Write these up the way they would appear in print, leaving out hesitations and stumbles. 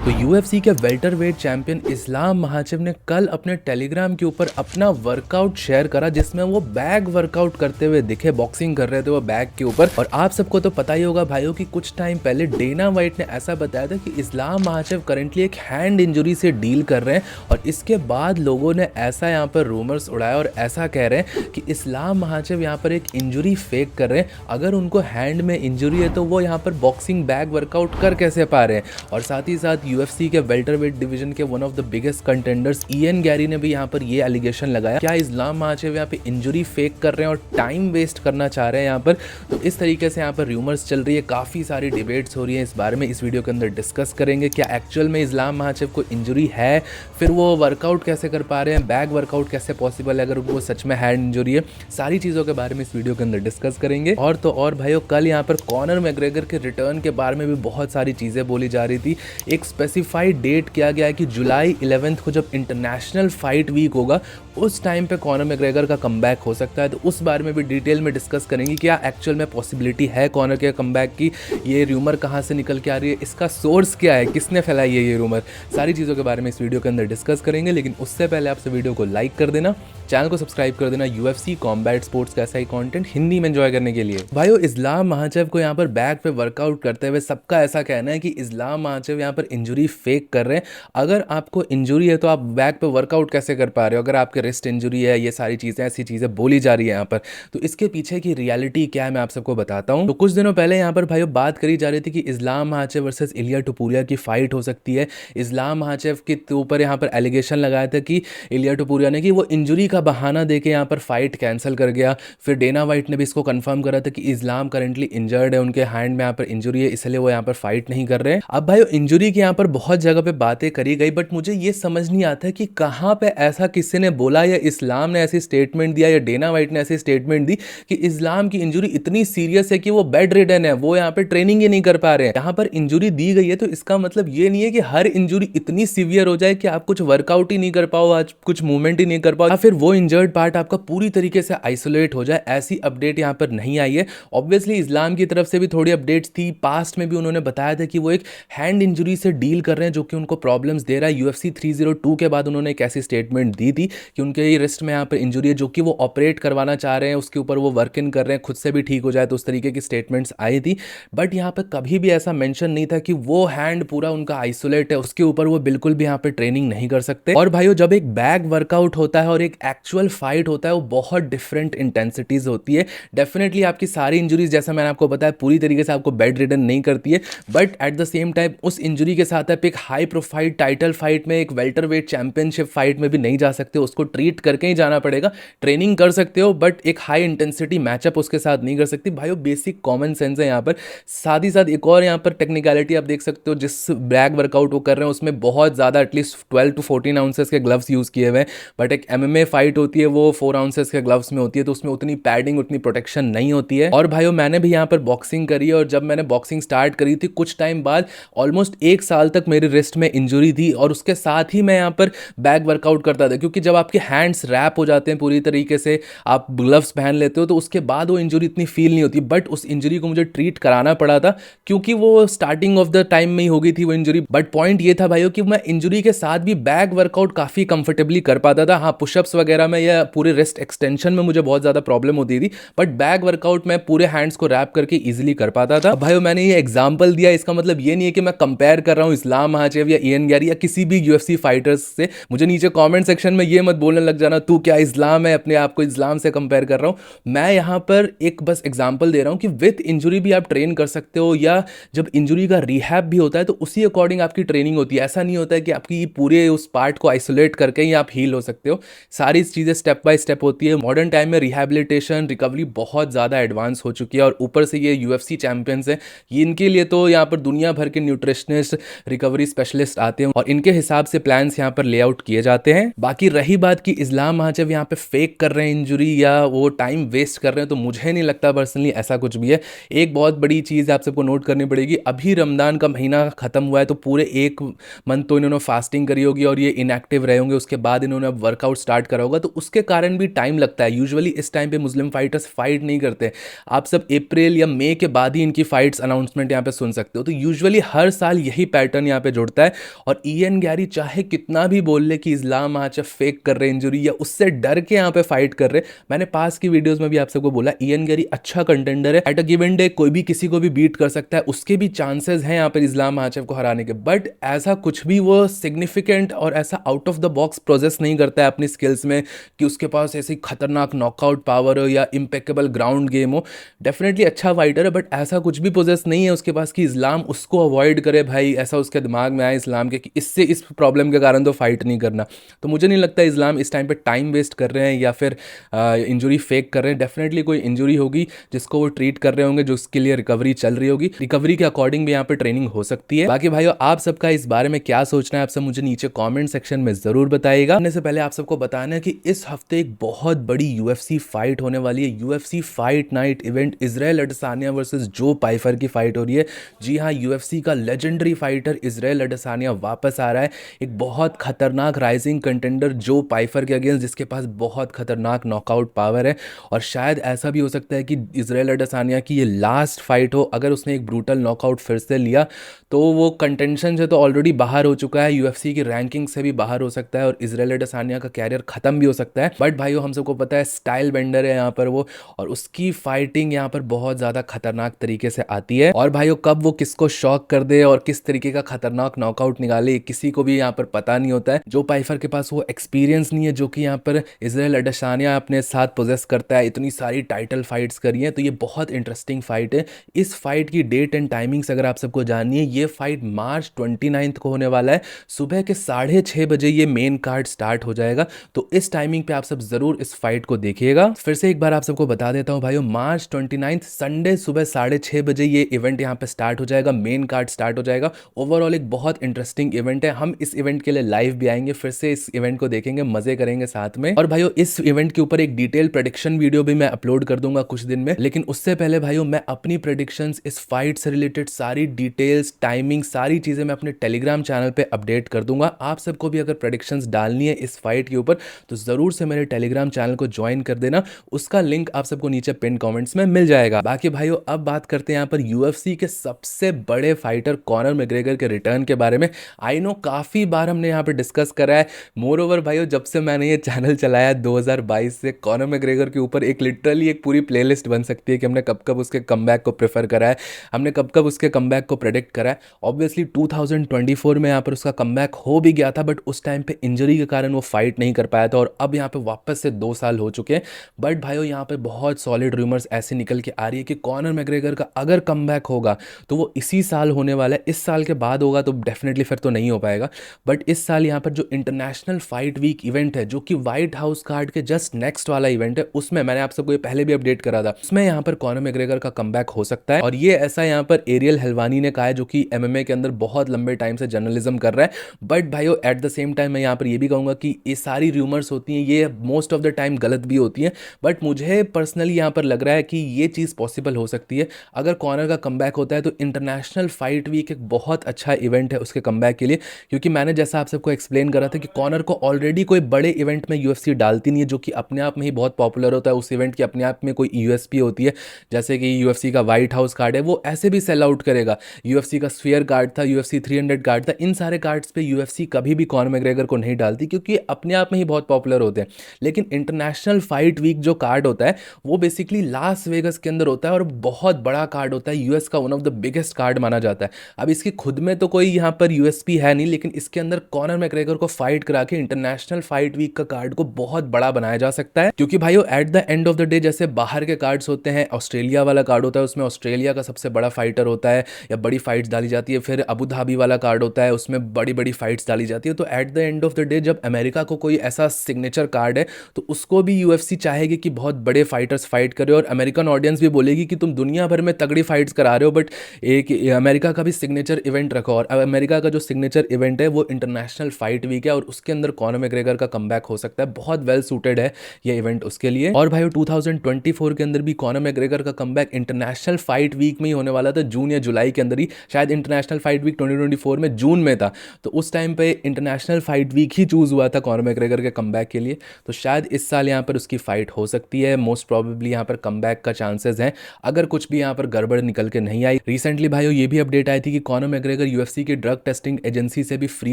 तो यूएफसी के welterweight champion इस्लाम महाचिव ने कल अपने टेलीग्राम के ऊपर अपना वर्कआउट शेयर करा, जिसमें वो बैग वर्कआउट करते हुए दिखे, बॉक्सिंग कर रहे थे वो बैग के ऊपर। और आप सबको तो पता ही होगा भाइयों कि कुछ टाइम पहले डेना वाइट ने ऐसा बताया था कि इस्लाम महाचिव करंटली एक हैंड इंजरी से डील कर रहे हैं। और इसके बाद लोगों ने ऐसा यहाँ पर रूमर्स उड़ाया और ऐसा कह रहे हैं कि इस्लाम महाचिव यहाँ पर एक इंजरी फेक कर रहे हैं। अगर उनको हैंड में इंजरी है तो वो यहाँ पर बॉक्सिंग बैग वर्कआउट कर कैसे पा रहे हैं। और साथ ही साथ यूएफसी के वेल्टरवेट डिवीजन के one of the biggest contenders Ian Gary ने भी यहाँ पर ये एलिगेशन लगाया, क्या इस्लाम महाचिव यहाँ पे इंजरी फेक कर रहे हैं और टाइम वेस्ट करना चाह रहे हैं यहाँ पर। तो इस तरीके से यहाँ पर रूमर्स चल रही है, काफ़ी सारी डिबेट्स हो रही है इस बारे में। इस वीडियो के अंदर डिस्कस करेंगे क्या एक्चुअल में इस्लाम महाचिव को इंजरी है, फिर वो वर्कआउट कैसे कर पा रहे हैं, बैग वर्कआउट कैसे पॉसिबल है अगर उनको सच में हैंड इंजरी है। सारी चीज़ों के बारे में इस वीडियो के अंदर डिस्कस करेंगे। और तो और भाइयों, कल यहाँ पर कॉनर मैग्रेगर के रिटर्न के बारे में भी बहुत सारी चीज़ें बोली जा रही थी। एक स्पेसिफाइड डेट किया गया है कि जुलाई 11 को जब इंटरनेशनल फाइट वीक होगा उस टाइम पे कॉनर मैग्रेगर का कमबैक हो सकता है। तो उस बारे में भी डिटेल में डिस्कस करेंगे, क्या एक्चुअल में पॉसिबिलिटी है कॉनर के कमबैक की, ये रूमर कहाँ से निकल के आ रही है, इसका सोर्स क्या है, किसने फैलाई है ये रूमर। सारी चीज़ों के बारे में इस वीडियो के अंदर डिस्कस करेंगे। लेकिन उससे पहले आपसे वीडियो को लाइक कर देना, चैनल को सब्सक्राइब कर देना यूएफसी कॉम्बैट स्पोर्ट्स का ऐसा ही कंटेंट हिंदी में एंजॉय करने के लिए। भाइयों, इस्लाम महाचिव को यहाँ पर बैक पे वर्कआउट करते हुए सबका ऐसा कहना है कि इस्लाम महाचिव यहाँ पर इंजरी फेक कर रहे हैं। अगर आपको इंजरी है तो आप बैक पे वर्कआउट कैसे कर पा रहे हो, अगर आपके रिस्ट इंजरी है, ये सारी चीज़ें ऐसी चीज़ें बोली जा रही है यहाँ पर। तो इसके पीछे की रियलिटी क्या है मैं आप सबको बताता हूँ। तो कुछ दिनों पहले यहाँ पर भाइयों बात करी जा रही थी कि इस्लाम महाचिव वर्सेस इलिया टुपुरिया की फाइट हो सकती है। इस्लाम महाचिव के ऊपर यहाँ पर एलिगेशन लगाया था कि इलिया टुपुरिया ने कि वो इंजरी का बहाना देके यहाँ पर फाइट कैंसिल कर गया। फिर डेना वाइट ने भी इसको कंफर्म करा था कि इस्लाम करंटली इंजर्ड है, उनके हैंड में यहाँ पर इंजरी है, इसलिए वो यहाँ पर फाइट नहीं कर रहे हैं। अब भाई इंजरी की यहाँ पर बहुत जगह पे बातें करी गई, बट मुझे ये समझ नहीं आता कि कहाँ पे ऐसा किसी ने बोला, या इस्लाम ने ऐसी स्टेटमेंट दिया या डेना वाइट ने ऐसी स्टेटमेंट दी कि इस्लाम की इंजरी इतनी सीरियस है कि वो बेड रिडन है, वो यहाँ पे ट्रेनिंग ही नहीं कर पा रहे हैं। यहाँ पर इंजरी दी गई है तो इसका मतलब ये नहीं है कि हर इंजरी इतनी सीवियर हो जाए कि आप कुछ वर्कआउट ही नहीं कर पाओ, आज कुछ मूवमेंट ही नहीं कर पाओ, या फिर वो इंजर्ड पार्ट आपका पूरी तरीके से आइसोलेट हो जाए। ऐसी अपडेट यहाँ पर नहीं आई है। ऑब्वियसली इस्लाम की तरफ से भी थोड़ी अपडेट्स थी, पास्ट में भी उन्होंने बताया था कि वो एक हैंड इंजरी से डील कर रहे हैं जो कि उनको प्रॉब्लम्स दे रहा है। यूएफसी 302 के बाद उन्होंने एक ऐसी स्टेटमेंट दी थी कि उनके रिस्ट में यहाँ पर इंजरी है जो कि वो ऑपरेट करवाना चाह रहे हैं, उसके ऊपर वो वर्क इन कर रहे हैं, खुद से भी ठीक हो जाए, तो उस तरीके की स्टेटमेंट्स आई थी। बट यहाँ पर कभी भी ऐसा मेंशन नहीं था कि वो हैंड पूरा उनका आइसोलेट है, उसके ऊपर वो बिल्कुल भी यहाँ पे ट्रेनिंग नहीं कर सकते। और भाइयों, जब एक बैग वर्कआउट होता है और एक एक्चुअल फाइट होता है वो बहुत डिफरेंट इंटेंसिटीज होती है। डेफिनेटली आपकी सारी इंजरीज, जैसा मैंने आपको बताया, पूरी तरीके से आपको बेड रिडन नहीं करती है, but at the same time उस इंजरी के साथ आप एक हाई प्रोफाइल टाइटल फाइट में, एक वेल्टरवेट चैंपियनशिप फाइट में भी नहीं जा सकते, उसको ट्रीट करके ही जाना पड़ेगा। ट्रेनिंग कर सकते हो बट एक हाई इंटेंसिटी मैचअप उसके साथ नहीं कर सकती। भाइयों, बेसिक कॉमन सेंस है यहाँ पर। साथ ही साथ एक और यहाँ पर टेक्निकलिटी आप देख सकते हो, जिस बैग वर्कआउट वो कर रहे हैं उसमें बहुत ज़्यादा एटलीस्ट 12 to 14 आउंसेस के ग्लव्स यूज़ किए हुए हैं। बट एक एमएमए फाइट होती है वो 4 आउंसेस के ग्लव्स में होती है, तो उसमें उतनी पैडिंग, उतनी प्रोटेक्शन नहीं होती है। और भाइयों, मैंने भी यहाँ पर बॉक्सिंग करी है और जब मैंने बॉक्सिंग स्टार्ट करी थी कुछ टाइम बाद ऑलमोस्ट 1 साल तक मेरे रिस्ट में इंजरी थी, और उसके साथ ही मैं यहाँ पर बैग वर्कआउट करता था, क्योंकि जब आपके हैंड्स रैप हो जाते हैं पूरी तरीके से, आप ग्लव्स पहन लेते हो, तो उसके बाद वो इंजरी इतनी फील नहीं होती। बट उस इंजरी को मुझे ट्रीट कराना पड़ा था क्योंकि वो स्टार्टिंग ऑफ द टाइम में ही हो गई थी वो इंजरी। बट पॉइंट ये था भाइयों कि मैं इंजरी के साथ भी बैग वर्कआउट काफ़ी कंफर्टेबली कर पाता था। हाँ, पुशअप्स वगैरह में या पूरे रिस्ट एक्सटेंशन में मुझे बहुत ज़्यादा प्रॉब्लम होती थी, बट बैग वर्कआउट में पूरे हैंड्स को रैप करके ईजिली कर पाता था। भाइयों, मैंने ये एग्जाम्पल दिया, इसका मतलब ये नहीं है कि मैं कंपेयर कर रहा हूँ इस्लाम महाचिव या इयन गैरी या किसी भी यूएफसी फाइटर्स से। मुझे नीचे कमेंट सेक्शन में ये मत बोलने लग जाना तू क्या इस्लाम है, अपने आप को इस्लाम से कंपेयर कर रहा हूँ। मैं यहाँ पर एक बस एग्जांपल दे रहा हूँ कि विद इंजरी भी आप ट्रेन कर सकते हो, या जब इंजरी का रिहैब भी होता है तो उसी अकॉर्डिंग आपकी ट्रेनिंग होती है। ऐसा नहीं होता है कि आपकी पूरे उस पार्ट को आइसोलेट करके ही आप हील हो सकते हो। सारी चीज़ें स्टेप बाय स्टेप होती है। मॉडर्न टाइम में रिहैबिलिटेशन, रिकवरी बहुत ज़्यादा एडवांस हो चुकी है, और ऊपर से ये यूएफसी चैंपियंस हैं, इनके लिए तो यहाँ पर दुनिया भर के न्यूट्रिशनिस्ट, रिकवरी स्पेशलिस्ट आते हैं और इनके हिसाब से प्लान्स यहाँ पर लेआउट किए जाते हैं। बाकी रही बात कि इस्लाम महाचिव यहाँ पे फेक कर रहे हैं इंजरी या वो टाइम वेस्ट कर रहे हैं, तो मुझे नहीं लगता पर्सनली ऐसा कुछ भी है। एक बहुत बड़ी चीज़ आप सबको नोट करनी पड़ेगी, अभी रमज़ान का महीना खत्म हुआ है तो पूरे 1 मंथ तो इन्होंने फास्टिंग करी होगी और ये इनएक्टिव रहे होंगे, उसके बाद इन्होंने अब वर्कआउट स्टार्ट करा होगा। होगा, तो उसके कारण भी टाइम लगता है। यूजुअली इस टाइम पे मुस्लिम फाइटर्स फाइट नहीं करते। आप सब अप्रैल या मई के बाद ही इनकी फाइट्स अनाउंसमेंट यहाँ पे सुन सकते हो। तो यूजुअली हर साल यही पैटर्न यहाँ पे जुड़ता है। और इयन गैरी चाहे कितना भी बोल ले कि इस्लाम माहाचेव फेक कर रहे इंजरी या उससे डर के यहाँ पे फाइट कर रहे, मैंने पास की वीडियोस में भी आप सबको बोला इयन गैरी अच्छा कंटेंडर है। एट अ गिवन डे कोई भी किसी को भी बीट कर सकता है, उसके भी चांसेस हैं यहाँ पर इस्लाम माहाचेव को हराने के। बट ऐसा कुछ भी वो सिग्निफिकेंट और ऐसा out of the box process नहीं करता है अपनी स्किल्स में कि उसके पास ऐसी खतरनाक नॉकआउट पावर हो या इम्पेकेबल ग्राउंड गेम हो। डेफिनेटली अच्छा फाइटर है, बट ऐसा कुछ भी पोजेस नहीं है उसके पास कि इस्लाम उसको अवॉइड करे। भाई ऐसा उसके दिमाग में आया इस्लाम के कि इससे इस प्रॉब्लम के कारण तो फाइट नहीं करना। तो मुझे नहीं लगता इस्लाम इस टाइम पे टाइम वेस्ट कर रहे हैं या फिर इंजरी फेक कर रहे हैं। डेफिनेटली कोई इंजरी होगी जिसको वो ट्रीट कर रहे होंगे, जो उसके लिए रिकवरी चल रही होगी। रिकवरी के अकॉर्डिंग भी यहाँ पे ट्रेनिंग हो सकती है। बाकी भाइयों आप सबका इस बारे में क्या सोचना है, आप सब मुझे नीचे कमेंट सेक्शन में जरूर बताइएगा। करने से पहले आप सबको बताना है कि इस हफ्ते एक बहुत बड़ी यूएफसी फाइट होने वाली है। UFC fight night event, Israel Adesanya versus जो पाइफर की फाइट हो रही है। जी हाँ, यूएफसी का लेजेंडरी फाइटर इजराइल अडेसानिया वापस आ रहा है, एक बहुत खतरनाक राइजिंग कंटेंडर जो पाइफर के अगेंस्ट, जिसके पास बहुत खतरनाक नॉकआउट पावर है। और शायद ऐसा भी हो सकता है कि इजराइल अडेसानिया की ये लास्ट फाइट हो। अगर उसने एक ब्रूटल नॉकआउट फिर से लिया तो वो कंटेंशन से तो ऑलरेडी बाहर हो चुका है, यूएफसी की रैंकिंग से भी बाहर हो सकता है और इजराइल अडेसानिया का कैरियर खत्म भी हो सकता है। बट भाइयों हम सबको पता है स्टाइल बेंडर है यहाँ पर वो, और उसकी फाइटिंग यहाँ पर बहुत ज़्यादा खतरनाक तरीके से आती है। और भाइयों कब वो किसको शॉक कर दे और किस तरीके का खतरनाक नॉकआउट निकाले किसी को भी यहाँ पर पता नहीं होता है। जो पाइफर के पास वो एक्सपीरियंस नहीं है जो कि यहाँ पर इजराइल अडेसानिया अपने साथ पोजेस करता है। इतनी सारी टाइटल फाइट्स करी है, तो ये बहुत इंटरेस्टिंग फाइट है। इस फाइट की डेट एंड टाइमिंग्स अगर आप सबको जाननी है, ये फाइट मार्च 29 को होने वाला है। सुबह के 6:30 बजे ये मेन कार्ड स्टार्ट हो जाएगा। तो इस टाइमिंग पे आप सब जरूर इस फाइट को देखिएगा। फिर से एक बार आप सबको बता देता हूँ भाइयों, मार्च 29 संडे सुबह 6:30 बजे ये इवेंट यहाँ पे स्टार्ट हो जाएगा, मेन कार्ड स्टार्ट हो जाएगा। ओवरऑल एक बहुत इंटरेस्टिंग इवेंट है। हम इस इवेंट के लिए लाइव भी आएंगे, फिर से इस इवेंट को देखेंगे, मजे करेंगे साथ में। और भाइयों इस इवेंट के ऊपर एक डिटेल प्रेडिक्शन वीडियो भी मैं अपलोड कर दूंगा कुछ दिन में। लेकिन उससे पहले भाइयों मैं अपनी प्रेडिक्शंस, इस फाइट से रिलेटेड सारी डिटेल्स, टाइमिंग, सारी चीजें मैं अपने टेलीग्राम चैनल पे अपडेट कर दूंगा। आप सबको भी अगर प्रेडिक्शंस डालनी है इस फाइट के ऊपर तो जरूर से मेरे टेलीग्राम चैनल को ज्वाइन कर देना। उसका लिंक आप सबको नीचे पिन कमेंट्स में मिल जाएगा। बाकी भाइयों अब बात करते हैं यहाँ पर यूएफसी के सबसे बड़े फाइटर कॉनर मैग्रेगर के रिटर्न के बारे में। आई नो काफी बार हमने यहाँ पे डिस्कस करा है। मोर ओवर भाइयों जब से मैंने ये चैनल चलाया 2022 से, कॉनर मैग्रेगर के ऊपर एक लिटरली एक पूरी प्लेलिस्ट बन सकती है कि हमने कब कब उसके कमबैक को प्रेफर करा है, हमने कब कब उसके कमबैक को प्रेडिक्ट करा है। ऑब्वियसली 2024 में यहाँ पर उसका कमबैक हो भी गया था, बट उस टाइम पे इंजरी के कारण वो फाइट नहीं कर पाया था। और अब यहाँ पे वापस से 2 साल हो चुके हैं। बट भाइयों यहाँ पे बहुत सॉलिड रूमर्स ऐसे निकल के आ रही है कि कॉनर मैग्रेगर का अगर कमबैक होगा तो वो इसी साल होने वाला है। इस साल के बाद होगा तो डेफिनेटली फिर तो नहीं हो पाएगा। बट इस साल यहाँ पर जो इंटरनेशनल फाइट वीक इवेंट है, जो कि व्हाइट हाउस कार्ड के जस्ट नेक्स्ट वाला इवेंट है, उसमें मैंने आप सबको ये पहले भी अपडेट करा था, उसमें यहाँ पर कॉनर मैग्रेगर का कमबैक हो सकता है। और ये ऐसा यहाँ पर एरियल हेलवानी ने कहा है, जो कि एमएमए के अंदर बहुत लंबे टाइम से जर्नलिज्म कर रहा है। बट भाइयों एट द सेम टाइम मैं यहाँ पर ये भी कहूंगा कि ये सारी रूमर्स होती हैं, ये मोस्ट ऑफ द टाइम गलत भी होती हैं। बट मुझे पर्सनली यहाँ पर लग रहा है कि ये चीज़ पॉसिबल हो सकती है। अगर कॉनर का कमबैक होता है तो इंटरनेशनल फाइट वीक एक बहुत अच्छा इवेंट है उसके कमबैक के लिए। क्योंकि मैंने जैसा आप सबको एक्सप्लेन करा था कि कॉनर को ऑलरेडी कोई बड़े इवेंट में यूएफसी डालती नहीं है, जो कि अपने आप में ही बहुत पॉपुलर होता है। उस इवेंट की अपने आप में कोई यूएसपी होती है, जैसे कि यूएफसी का व्हाइट हाउस कार्ड है, वो ऐसे भी सेल आउट करेगा। यूएफसी का स्फीयर कार्ड था, यूएफसी 300 कार्ड था, इन सारे कार्ड्स पे यूएफसी कभी भी कॉनर मैग्रेगर को नहीं डालती क्योंकि अपने आप में ही बहुत पॉपुलर होते हैं। लेकिन इंटरनेशनल फाइट वीक जो कार्ड होता है वो बेसिकली लास वेगस के अंदर होता है और बहुत बड़ा कार्ड होता है, यूएस का one of the biggest card माना जाता है। अब इसकी खुद में तो कोई यहाँ पर यूएसपी है नहीं, लेकिन इसके अंदर कॉनर मैग्रेगर को फाइट करा के इंटरनेशनल फाइट वीक का कार्ड को बहुत बड़ा बनाया जा सकता है। क्योंकि भाइयों at the end of the day जैसे बाहर के कार्ड्स होते हैं, ऑस्ट्रेलिया वाला कार्ड होता है, उसमें ऑस्ट्रेलिया का सबसे बड़ा फाइटर होता है या बड़ी फाइट्स डाली जाती है। फिर अबू धाबी वाला कार्ड होता है, उसमें बड़ी बड़ी फाइट्स डाली जाती है। तो at the end of the day जब अमेरिका को कोई ऐसा सिग्नेचर कार्ड है तो उसको भी यूएफसी चाहेगी कि बहुत बड़े फाइटर्स फाइट करे, और अमेरिकन ऑडियंस भी बोलेगी कि तुम दुनिया भर में तगड़ी फाइट्स करा रहे हो बट एक अमेरिका का भी सिग्नेचर इवेंट रखो। और अमेरिका का जो सिग्नेचर इवेंट है वो इंटरनेशनल फाइट वीक है और उसके अंदर कॉनर मैग्रेगर का कमबैक हो सकता है। बहुत वेल सूटेड है ये इवेंट उसके लिए। और भाई 2024 के अंदर भी कॉनर मैग्रेगर का कमबैक इंटरनेशनल फाइट वीक में ही होने वाला था, जून या जुलाई के अंदर ही। शायद इंटरनेशनल फाइट वीक 2024 में जून में था, तो उस टाइम पे इंटरनेशनल फाइट वीक ही चूज हुआ था कॉनर मैग्रेगर के कमबैक कमबैक के लिए। तो शायद इस साल यहाँ पर उसकी फाइट हो सकती है, मोस्ट प्रोबेबली यहाँ पर कमबैक का चांसेस हैं, अगर कुछ भी यहाँ पर गड़बड़ निकल के नहीं आई। रिसेंटली भाइयों ये भी अपडेट आई थी कि कॉनर मैग्रेगर यूएफसी की ड्रग टेस्टिंग एजेंसी से भी फ्री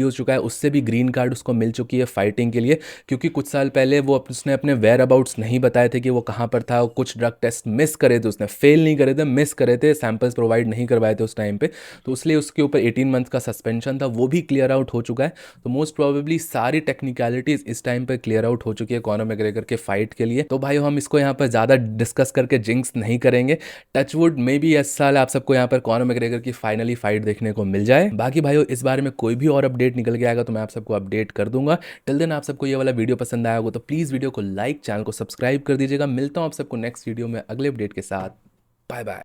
हो चुका है, उससे भी ग्रीन कार्ड उसको मिल चुकी है फाइटिंग के लिए, क्योंकि कुछ साल पहले उसने अपने वेयर अबाउट्स नहीं बताए थे कि वो कहाँ पर था, कुछ ड्रग टेस्ट मिस करे थे, उसने फेल नहीं करे थे, मिस करे थे, सैंपल्स प्रोवाइड नहीं करवाए थे उस टाइम पे, तो इसलिए उसके ऊपर 18 मंथ का सस्पेंशन था, वो भी क्लियर आउट हो चुका है। तो मोस्ट प्रोबेबली सारी टेक्निकलिटीज इस टाइम पे क्लियर आउट हो चुकी है कॉनर मैग्रेगर के फाइट के लिए। तो भाई हम इसको यहाँ पर ज़्यादा डिस्कस करके जिंक्स नहीं करेंगे, टचवुड में भी इस साल आप सबको यहाँ पर कॉनर मैग्रेगर की फाइनली फाइट देखने को मिल जाए। बाकी भाइयों इस बारे में कोई भी और अपडेट निकल के आएगा तो मैं आप सबको अपडेट कर दूंगा। टिल देन आप सबको ये वाला वीडियो पसंद आया होगा तो प्लीज़ वीडियो को लाइक, चैनल को सब्सक्राइब कर दीजिएगा। मिलता हूँ आप सबको नेक्स्ट वीडियो में अगले अपडेट के साथ। Bye bye.